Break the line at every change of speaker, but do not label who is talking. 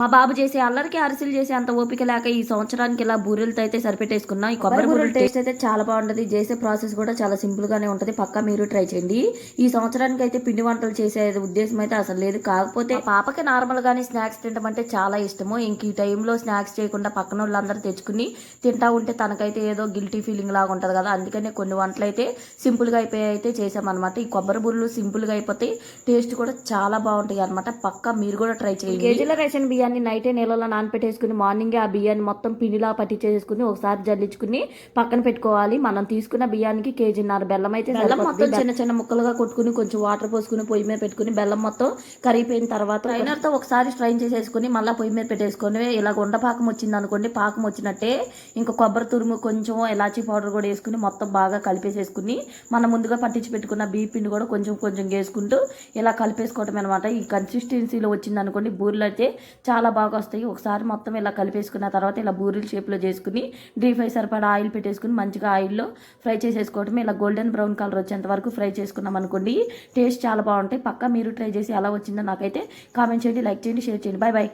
మా బాబు చేసే అల్లరికి అరిసెలు చేసే అంత ఓపిక లేక ఈ సంవత్సరానికి ఇలా బూరెలతో అయితే సరిపెట్టేసుకున్నా. ఈ కొబ్బరి బూరెల టేస్ట్ అయితే చాలా బాగుంటది. చేసే ప్రాసెస్ కూడా చాలా సింపుల్ గానే ఉంటది. పక్కా మీరు ట్రై చేయండి. ఈ సంవత్సరానికి అయితే పిండి వంటలు చేసే ఉద్దేశం అయితే అసలు లేదు. కాకపోతే పాపకి నార్మల్ గానే స్నాక్స్ తినమంటే చాలా ఇష్టము. ఇంక ఈ టైంలో స్నాక్స్ చేయకుండా పక్కన వాళ్ళందరూ తెచ్చుకుని తింటా ఉంటే తనకైతే ఏదో గిల్టీ ఫీలింగ్ లాగా ఉంటది కదా. అందుకనే కొన్ని వంటలు అయితే సింపుల్ గా అయిపోయి అయితే చేసామన్నమాట. ఈ కొబ్బరి బూరెలు సింపుల్ గా అయిపోతాయి. టేస్ట్ కూడా చాలా బాగుంటాయి అనమాట. పక్కా మీరు కూడా ట్రై చేయండి. కేజీల రేషన్ బియ్యాన్ని నైటే నీళ్ళలో నానపెట్టేసుకుని మార్నింగే ఆ బియ్యాన్ని మొత్తం పిండిలా పట్టించేసుకుని ఒకసారి జల్లించుకుని పక్కన పెట్టుకోవాలి. మనం తీసుకున్న బియ్యానికి కేజీన్నర బెల్లం అయితే బెల్లం మొత్తం చిన్న చిన్న ముక్కలుగా కొట్టుకుని కొంచెం వాటర్ పోసుకుని పొయ్యి మీద పెట్టుకుని బెల్లం మొత్తం కరిగిపోయిన తర్వాత ట్రైనర్తో ఒకసారి స్ట్రైన్ చేసేసుకుని మళ్ళీ పొయ్యి మీద పెట్టేసుకొని ఇలా ఉండపాకం వచ్చింది అనుకోండి, పాకం వచ్చినట్టే ఇంకా కొబ్బరి తురుము కొంచెం ఎలాచీ పౌడర్ కూడా వేసుకుని మొత్తం బాగా కలిపేసేసుకుని మనం ముందుగా పట్టించి పెట్టుకున్న బియ్య పిండి కూడా కొంచెం కొంచెం వేసుకుంటూ ఇలా కలిపేసుకోవటం అనమాట. ఈ కన్సిస్టెన్సీలో వచ్చింది అనుకోండి బూరెలు అయితే చాలా బాగా వస్తాయి. ఒకసారి మొత్తం ఇలా కలిపేసుకున్న తర్వాత ఇలా బూరెల షేప్లో చేసుకుని డీప్ ఫ్రై సరిపడా ఆయిల్ పెట్టేసుకుని మంచిగా ఆయిల్లో ఫ్రై చేసేసుకోవటం. ఇలా గోల్డెన్ బ్రౌన్ కలర్ వచ్చేంత వరకు ఫ్రై చేసుకున్నాం అనుకోండి, టేస్ట్ చాలా బాగుంటాయి. పక్కా మీరు ట్రై చేసి ఎలా వచ్చిందో నాకైతే కామెంట్ చేయండి, లైక్ చేయండి, షేర్ చేయండి. Bye bye.